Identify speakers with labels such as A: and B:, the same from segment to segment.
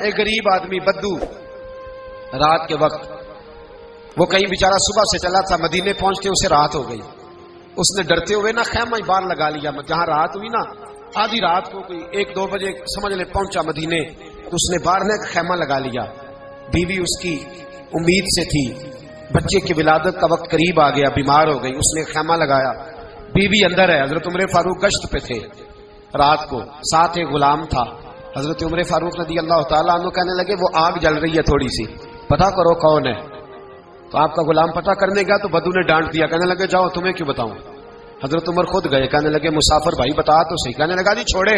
A: ایک غریب آدمی بدو رات کے وقت وہ کہیں بیچارہ صبح سے چلا تھا، مدینے پہنچتے اسے رات ہو گئی. اس نے ڈرتے ہوئے نا خیمہ باہر لگا لیا. جہاں رات ہوئی نا آدھی رات کو کوئی 1-2 بجے سمجھ لے پہنچا مدینے، تو اس نے باہر نے خیمہ لگا لیا. بیوی اس کی امید سے تھی، بچے کی ولادت کا وقت قریب آ گیا، بیمار ہو گئی، اس نے خیمہ لگایا. بیوی اندر ہے. حضرت عمر فاروق گشت پہ تھے رات کو، ساتھ ایک غلام تھا. حضرت عمر فاروق رضی اللہ تعالیٰ عنہ کہنے لگے وہ آگ جل رہی ہے تھوڑی سی، پتہ کرو کون ہے. تو آپ کا غلام پتہ کرنے گیا تو بدو نے ڈانٹ دیا، کہنے لگے جاؤ تمہیں کیوں بتاؤں. حضرت عمر خود گئے، کہنے لگے مسافر بھائی بتا تو صحیح. کہنے لگا جی چھوڑے،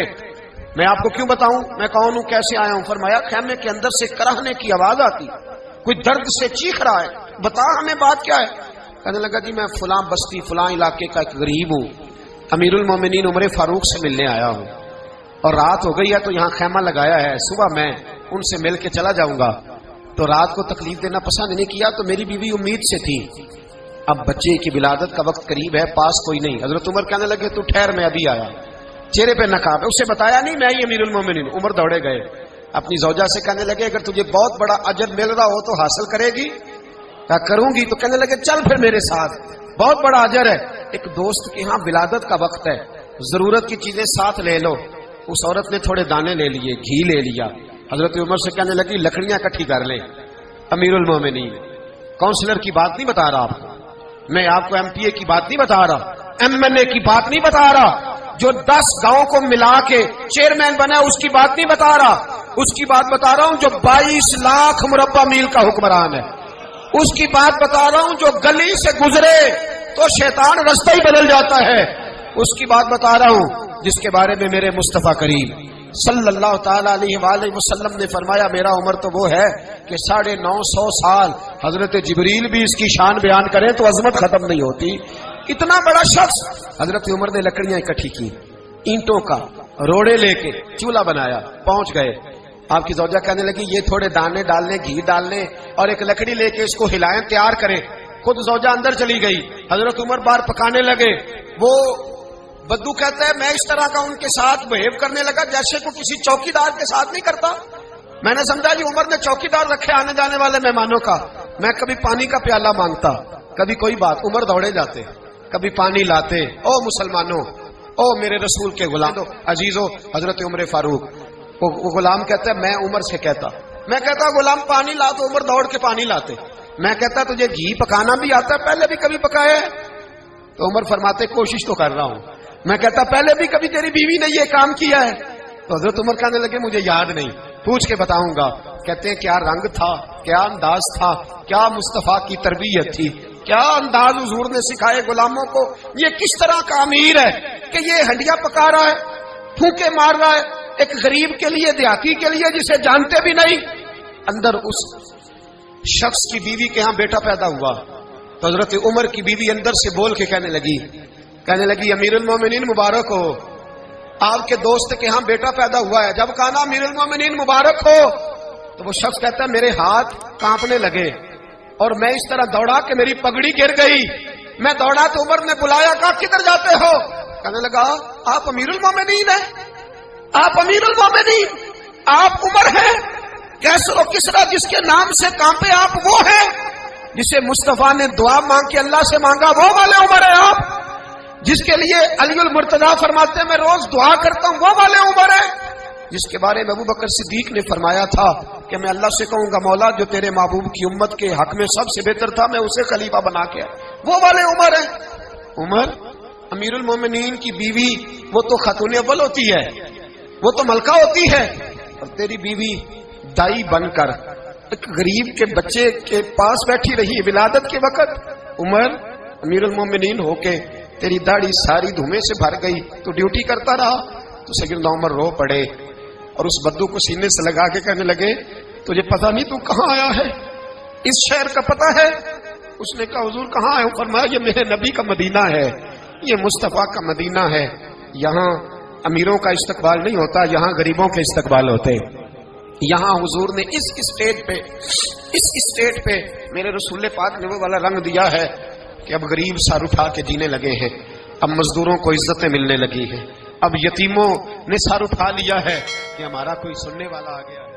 A: میں آپ کو کیوں بتاؤں، میں کون ہوں، کیسے آیا ہوں. فرمایا خیمے کے اندر سے کراہنے کی آواز آتی، کوئی درد سے چیخ رہا ہے، بتا ہمیں بات کیا ہے. کہنے لگا جی میں فلاں بستی فلاں علاقے کا ایک غریب ہوں، امیر المومنین عمر فاروق سے ملنے آیا ہوں، اور رات ہو گئی ہے تو یہاں خیمہ لگایا ہے، صبح میں ان سے مل کے چلا جاؤں گا. تو رات کو تکلیف دینا پسند نہیں کیا، تو میری بیوی امید سے تھی، اب بچے کی ولادت کا وقت قریب ہے، پاس کوئی نہیں. حضرت عمر کہنے لگے تو ٹھہر میں ابھی آیا. چہرے پہ نقاب ہے، اسے بتایا نہیں میں ہی امیر المومنین. عمر دوڑے گئے، اپنی زوجہ سے کہنے لگے اگر تجھے بہت بڑا اجر مل رہا ہو تو حاصل کرے گی. کہا کروں گی. تو کہنے لگے چل پھر میرے ساتھ، بہت بڑا اجر ہے. ایک دوست کے ہاں ولادت کا وقت ہے، ضرورت کی چیزیں ساتھ لے لو. اس عورت نے تھوڑے دانے لے لیے، گھی لے لیا. حضرت عمر سے کہنے لگی لکڑیاں اکٹھی کر لیں. امیر المومنین کونسلر کی بات نہیں بتا رہا آپ کو، میں آپ کو ایم پی اے کی بات نہیں بتا رہا، ایم این اے کی بات نہیں بتا رہا، جو 10 گاؤں کو ملا کے چیئرمین بنا اس کی بات نہیں بتا رہا. اس کی بات بتا رہا ہوں جو 22 لاکھ مربع میل کا حکمران ہے. اس کی بات بتا رہا ہوں جو گلی سے گزرے تو شیطان رستہ ہی بدل جاتا ہے. اس کی بات بتا رہا ہوں جس کے بارے میں میرے مصطفیٰ کریم صلی اللہ تعالیٰ علیہ وآلہ وسلم نے فرمایا میرا عمر تو وہ ہے کہ 950 سال حضرت جبریل بھی اس کی شان بیان کریں تو عظمت ختم نہیں ہوتی. اتنا بڑا شخص. حضرت عمر نے لکڑیاں اکٹھی کی، اینٹوں کا روڑے لے کے چولہا بنایا، پہنچ گئے. آپ کی زوجہ کہنے لگی یہ تھوڑے دانے ڈالنے، گھی ڈالنے اور ایک لکڑی لے کے اس کو ہلائیں، تیار کریں. خود زوجہ اندر چلی گئی. حضرت عمر باہر پکانے لگے. وہ بدو کہتا ہے میں اس طرح کا ان کے ساتھ بہیو کرنے لگا جیسے کو کسی چوکی دار کے ساتھ نہیں کرتا. میں نے سمجھا جی عمر نے چوکی دار رکھے آنے جانے والے مہمانوں کا. میں کبھی پانی کا پیالہ مانگتا، کبھی کوئی بات، عمر دوڑے جاتے، کبھی پانی لاتے. او مسلمانوں، او میرے رسول کے غلام عزیزو. حضرت عمر فاروق وہ غلام کہتا ہے میں عمر سے کہتا، میں کہتا غلام پانی لا تو عمر دوڑ کے پانی لاتے. میں کہتا تجھے گھی پکانا بھی آتا ہے، پہلے بھی کبھی پکایا ہے؟ تو عمر فرماتے کوشش تو کر رہا ہوں. میں کہتا پہلے بھی کبھی تیری بیوی نے یہ کام کیا ہے؟ تو حضرت عمر کہنے لگے مجھے یاد نہیں، پوچھ کے بتاؤں گا. کہتے ہیں کیا رنگ تھا، کیا انداز تھا، کیا مصطفیٰ کی تربیت تھی، کیا انداز حضور نے سکھائے غلاموں کو. یہ کس طرح کا امیر ہے کہ یہ ہنڈیاں پکا رہا ہے، پھونکے مار رہا ہے ایک غریب کے لیے، دیہاتی کے لیے جسے جانتے بھی نہیں. اندر اس شخص کی بیوی کے ہاں بیٹا پیدا ہوا تو حضرت عمر کی بیوی اندر سے بول کے کہنے لگی امیر المومنین مبارک ہو، آپ کے دوست کے ہاں بیٹا پیدا ہوا ہے. جب کہا نا امیر المومنین مبارک ہو تو وہ شخص کہتا ہے میرے ہاتھ کانپنے لگے اور میں اس طرح دوڑا کہ میری پگڑی گر گئی. میں دوڑا تو عمر نے بلایا، کہا کدھر جاتے ہو؟ کہنے لگا آپ امیر المومنین ہیں، آپ امیر المومنین، آپ عمر ہیں. کیسر و کسرا جس کے نام سے کانپے آپ وہ ہیں جسے مصطفیٰ نے دعا مانگ کے اللہ سے مانگا، وہ والے عمر ہیں آپ. جس کے لیے علی المرتضیٰ فرماتے ہیں میں روز دعا کرتا ہوں، وہ والے عمر ہیں. جس کے بارے میں ابو بکر صدیق نے فرمایا تھا کہ میں اللہ سے کہوں گا مولا جو تیرے محبوب کی امت کے حق میں سب سے بہتر تھا میں اسے خلیفہ بنا کے، وہ والے عمر ہیں. عمر امیر المومنین کی بیوی وہ تو خاتون اول ہوتی ہے، وہ تو ملکہ ہوتی ہے، اور تیری بیوی دائی بن کر ایک غریب کے بچے کے پاس بیٹھی رہی ولادت کے وقت. عمر امیر المومنین ہو کے تیری داڑھی ساری دھومے سے بھر گئی تو ڈیوٹی کرتا رہا. تو سیدنا عمر رو پڑے اور اس بدو کو سینے سے لگا کے کہنے لگے تجھے پتہ نہیں تو کہاں آیا ہے، اس شہر کا پتہ ہے؟ اس نے کہا حضور کہاں ہے؟ فرمایا یہ میرے نبی کا مدینہ ہے، یہ مصطفیٰ کا مدینہ ہے. یہاں امیروں کا استقبال نہیں ہوتا، یہاں غریبوں کے استقبال ہوتے. یہاں حضور نے اس اسٹیٹ پہ میرے رسول پاک نے وہ والا رنگ دیا ہے کہ اب غریب سر اٹھا کے جینے لگے ہیں، اب مزدوروں کو عزتیں ملنے لگی ہیں، اب یتیموں نے سر اٹھا لیا ہے کہ ہمارا کوئی سننے والا آ گیا ہے.